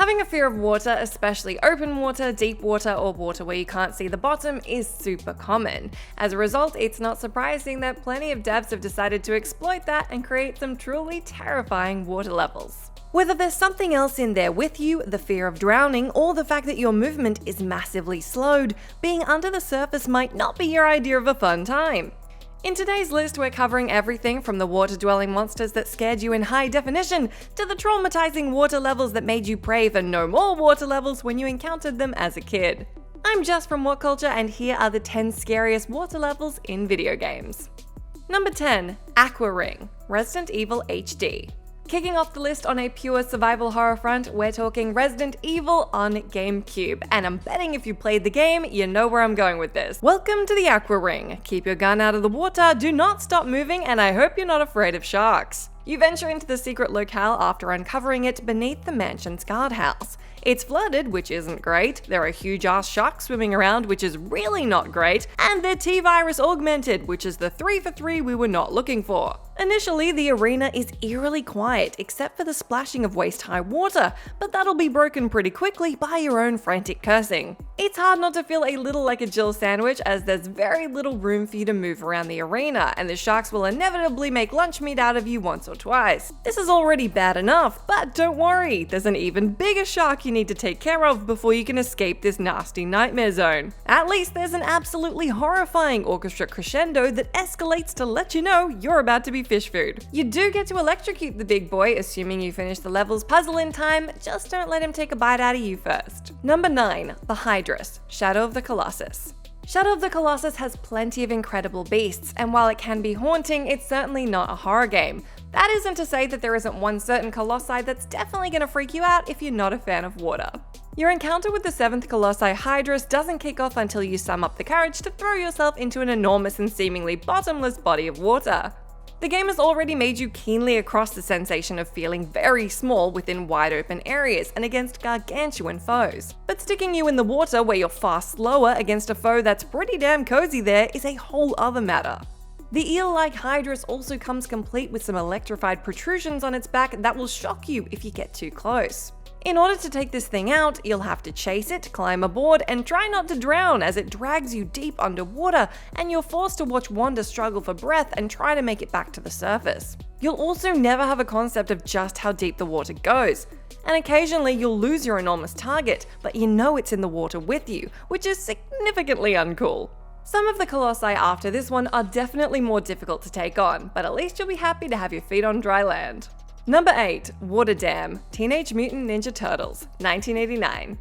Having a fear of water, especially open water, deep water, or water where you can't see the bottom, is super common. As a result, it's not surprising that plenty of devs have decided to exploit that and create some truly terrifying water levels. Whether there's something else in there with you, the fear of drowning, or the fact that your movement is massively slowed, being under the surface might not be your idea of a fun time. In today's list, we're covering everything from the water-dwelling monsters that scared you in high definition, to the traumatizing water levels that made you pray for no more water levels when you encountered them as a kid. I'm Jess from WhatCulture, and here are the 10 scariest water levels in video games. Number 10. AQUA Ring, Resident Evil HD. Kicking off the list on a pure survival horror front, we're talking Resident Evil on GameCube, and I'm betting if you played the game, you know where I'm going with this. Welcome to the AQUA Ring. Keep your gun out of the water, do not stop moving, and I hope you're not afraid of sharks. You venture into the secret locale after uncovering it beneath the mansion's guardhouse. It's flooded, which isn't great, there are huge-ass sharks swimming around, which is really not great, and they're T-Virus augmented, which is the 3 for 3 we were not looking for. Initially, the arena is eerily quiet, except for the splashing of waist-high water, but that'll be broken pretty quickly by your own frantic cursing. It's hard not to feel a little like a Jill sandwich, as there's very little room for you to move around the arena, and the sharks will inevitably make lunch meat out of you once or twice. This is already bad enough, but don't worry, there's an even bigger shark you need to take care of before you can escape this nasty nightmare zone. At least there's an absolutely horrifying orchestra crescendo that escalates to let you know you're about to be fish food. You do get to electrocute the big boy, assuming you finish the level's puzzle in time, just don't let him take a bite out of you first. Number 9. The HYDRUS, Shadow of the Colossus. Shadow of the Colossus has plenty of incredible beasts, and while it can be haunting, it's certainly not a horror game. That isn't to say that there isn't one certain colossi that's definitely going to freak you out if you're not a fan of water. Your encounter with the 7th Colossi HYDRUS doesn't kick off until you sum up the courage to throw yourself into an enormous and seemingly bottomless body of water. The game has already made you keenly across the sensation of feeling very small within wide open areas and against gargantuan foes. But sticking you in the water where you're far slower against a foe that's pretty damn cozy there is a whole other matter. The eel-like HYDRUS also comes complete with some electrified protrusions on its back that will shock you if you get too close. In order to take this thing out, you'll have to chase it, climb aboard, and try not to drown as it drags you deep underwater, and you're forced to watch Wanda struggle for breath and try to make it back to the surface. You'll also never have a concept of just how deep the water goes, and occasionally you'll lose your enormous target, but you know it's in the water with you, which is significantly uncool. Some of the colossi after this one are definitely more difficult to take on, but at least you'll be happy to have your feet on dry land. Number 8. Water Dam, Teenage Mutant Ninja Turtles, 1989.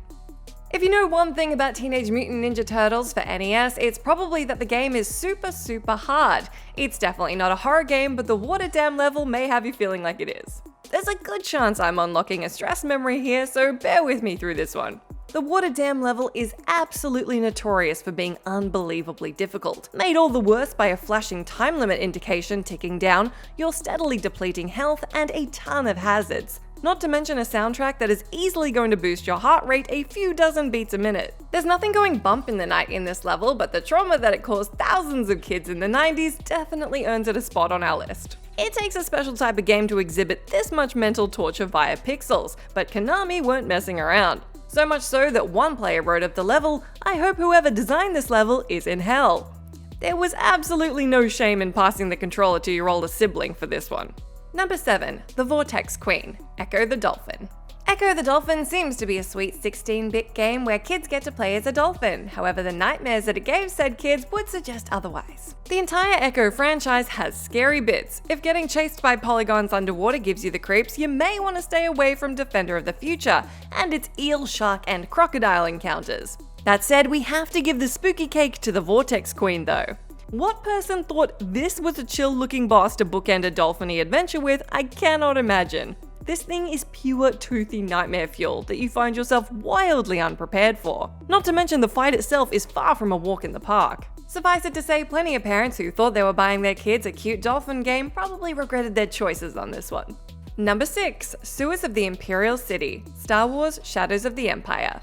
If you know one thing about Teenage Mutant Ninja Turtles for NES, it's probably that the game is super hard. It's definitely not a horror game, but the water dam level may have you feeling like it is. There's a good chance I'm unlocking a stress memory here, so bear with me through this one. The water dam level is absolutely notorious for being unbelievably difficult, made all the worse by a flashing time limit indication ticking down, your steadily depleting health, and a ton of hazards. Not to mention a soundtrack that is easily going to boost your heart rate a few dozen beats a minute. There's nothing going bump in the night in this level, but the trauma that it caused thousands of kids in the 90s definitely earns it a spot on our list. It takes a special type of game to exhibit this much mental torture via pixels, but Konami weren't messing around. So much so that one player wrote of the level, "I hope whoever designed this level is in hell." There was absolutely no shame in passing the controller to your older sibling for this one. Number 7. The Vortex Queen, ECCO the Dolphin. ECCO the Dolphin seems to be a sweet 16-bit game where kids get to play as a dolphin, however the nightmares that it gave said kids would suggest otherwise. The entire ECCO franchise has scary bits. If getting chased by polygons underwater gives you the creeps, you may want to stay away from Defender of the Future and its eel, shark, and crocodile encounters. That said, we have to give the spooky cake to the Vortex Queen though. What person thought this was a chill-looking boss to bookend a dolphin-y adventure with, I cannot imagine. This thing is pure toothy nightmare fuel that you find yourself wildly unprepared for. Not to mention the fight itself is far from a walk in the park. Suffice it to say, plenty of parents who thought they were buying their kids a cute dolphin game probably regretted their choices on this one. Number 6. Sewers of the Imperial City, Star Wars: Shadows of the Empire.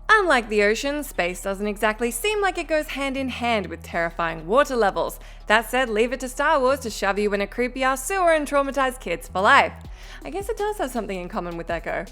Unlike the ocean, space doesn't exactly seem like it goes hand in hand with terrifying water levels. That said, leave it to Star Wars to shove you in a creepy-ass sewer and traumatize kids for life. I guess it does have something in common with ECCO.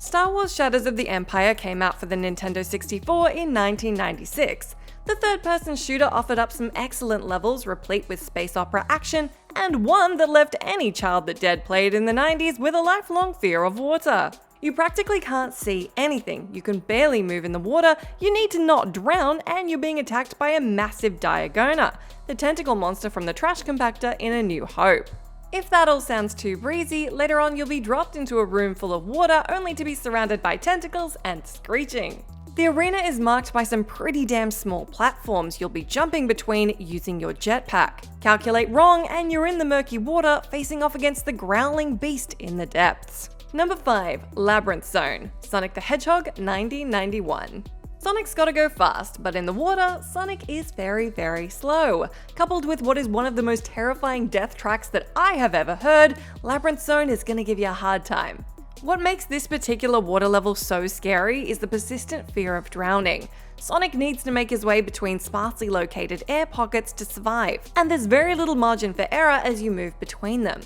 Star Wars Shadows of the Empire came out for the Nintendo 64 in 1996. The third-person shooter offered up some excellent levels replete with space opera action, and one that left any child that dared play it in the 90s with a lifelong fear of water. You practically can't see anything, you can barely move in the water, you need to not drown, and you're being attacked by a massive Diagona, the tentacle monster from the trash compactor in A New Hope. If that all sounds too breezy, later on you'll be dropped into a room full of water only to be surrounded by tentacles and screeching. The arena is marked by some pretty damn small platforms you'll be jumping between using your jetpack. Calculate wrong and you're in the murky water facing off against the growling beast in the depths. Number 5. Labyrinth Zone, Sonic the Hedgehog 1991. Sonic's gotta go fast, but in the water, Sonic is very slow. Coupled with what is one of the most terrifying death tracks that I have ever heard, Labyrinth Zone is gonna give you a hard time. What makes this particular water level so scary is the persistent fear of drowning. Sonic needs to make his way between sparsely located air pockets to survive, and there's very little margin for error as you move between them.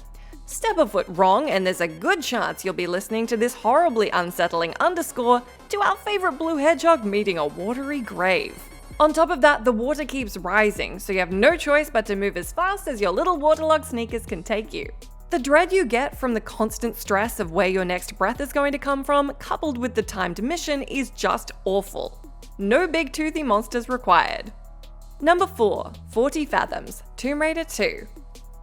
Step a foot wrong and there's a good chance you'll be listening to this horribly unsettling underscore to our favourite blue hedgehog meeting a watery grave. On top of that, the water keeps rising, so you have no choice but to move as fast as your little waterlogged sneakers can take you. The dread you get from the constant stress of where your next breath is going to come from, coupled with the timed mission, is just awful. No big toothy monsters required. Number 4. 40 Fathoms, Tomb Raider 2.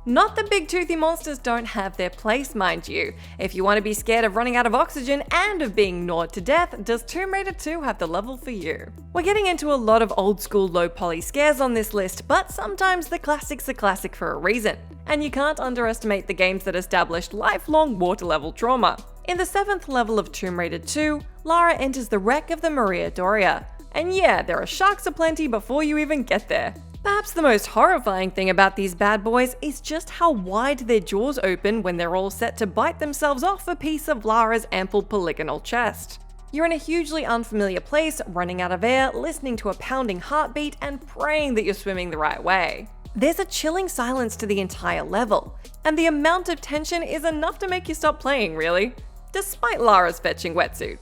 Not that big toothy monsters don't have their place, mind you. If you want to be scared of running out of oxygen and of being gnawed to death, does Tomb Raider 2 have the level for you? We're getting into a lot of old school low poly scares on this list, but sometimes the classics are classic for a reason. And you can't underestimate the games that established lifelong water level trauma. In the 7th level of Tomb Raider 2, Lara enters the wreck of the Maria Doria. And yeah, there are sharks aplenty before you even get there. Perhaps the most horrifying thing about these bad boys is just how wide their jaws open when they're all set to bite themselves off a piece of Lara's ample polygonal chest. You're in a hugely unfamiliar place, running out of air, listening to a pounding heartbeat, and praying that you're swimming the right way. There's a chilling silence to the entire level, and the amount of tension is enough to make you stop playing, really, despite Lara's fetching wetsuit.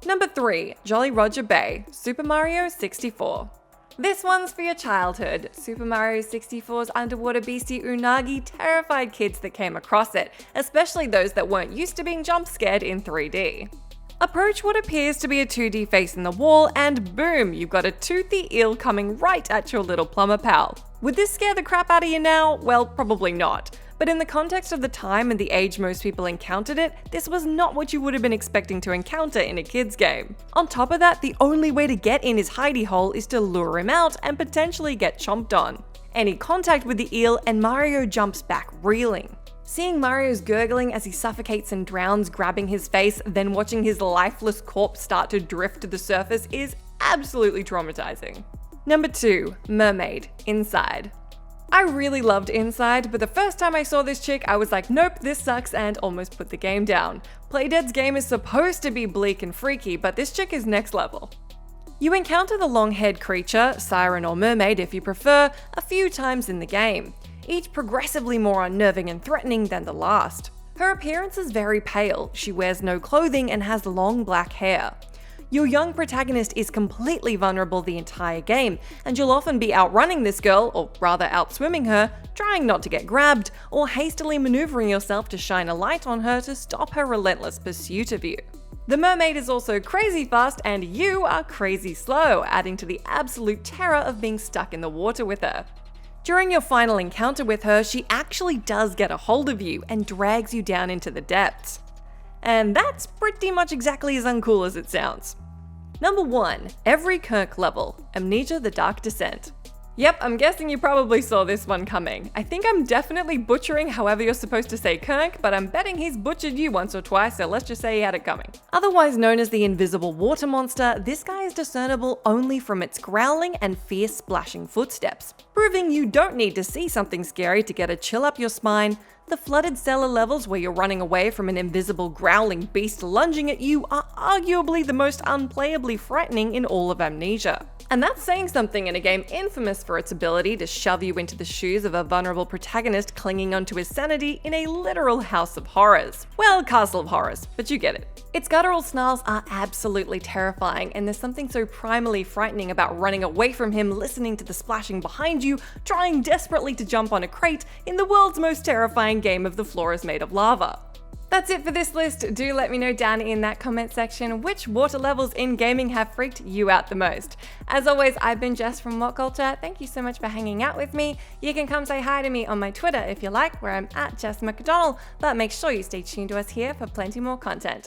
Number 3. Jolly Roger Bay, Super Mario 64. This one's for your childhood. Super Mario 64's underwater beastie Unagi terrified kids that came across it, especially those that weren't used to being jump scared in 3D. Approach what appears to be a 2D face in the wall and boom, you've got a toothy eel coming right at your little plumber pal. Would this scare the crap out of you now? Well, probably not. But in the context of the time and the age most people encountered it, this was not what you would have been expecting to encounter in a kid's game. On top of that, the only way to get in his hidey hole is to lure him out and potentially get chomped on. Any contact with the eel and Mario jumps back reeling. Seeing Mario's gurgling as he suffocates and drowns, grabbing his face, then watching his lifeless corpse start to drift to the surface is absolutely traumatizing. Number 2. Mermaid, Inside. I really loved Inside, but the first time I saw this chick, I was like, nope, this sucks, and almost put the game down. Playdead's game is supposed to be bleak and freaky, but this chick is next level. You encounter the long-haired creature, siren or mermaid if you prefer, a few times in the game, each progressively more unnerving and threatening than the last. Her appearance is very pale, she wears no clothing and has long black hair. Your young protagonist is completely vulnerable the entire game, and you'll often be outrunning this girl, or rather outswimming her, trying not to get grabbed, or hastily maneuvering yourself to shine a light on her to stop her relentless pursuit of you. The mermaid is also crazy fast and you are crazy slow, adding to the absolute terror of being stuck in the water with her. During your final encounter with her, she actually does get a hold of you and drags you down into the depths. And that's pretty much exactly as uncool as it sounds. Number 1. Every KAERNK level, Amnesia: The Dark Descent. Yep, I'm guessing you probably saw this one coming. I think I'm definitely butchering however you're supposed to say KAERNK, but I'm betting he's butchered you once or twice, so let's just say he had it coming. Otherwise known as the invisible water monster, this guy is discernible only from its growling and fierce splashing footsteps, proving you don't need to see something scary to get a chill up your spine, The flooded cellar levels where you're running away from an invisible growling beast lunging at you are arguably the most unplayably frightening in all of Amnesia. And that's saying something in a game infamous for its ability to shove you into the shoes of a vulnerable protagonist clinging onto his sanity in a literal house of horrors. Well, castle of horrors, but you get it. Its guttural snarls are absolutely terrifying, and there's something so primally frightening about running away from him, listening to the splashing behind you, trying desperately to jump on a crate in the world's most terrifying game of The Floor is Made of Lava. That's it for this list. Do let me know down in that comment section which water levels in gaming have freaked you out the most. As always, I've been Jess from WhatCulture. Thank you so much for hanging out with me. You can come say hi to me on my Twitter if you like, where I'm at Jess McDonald, but make sure you stay tuned to us here for plenty more content.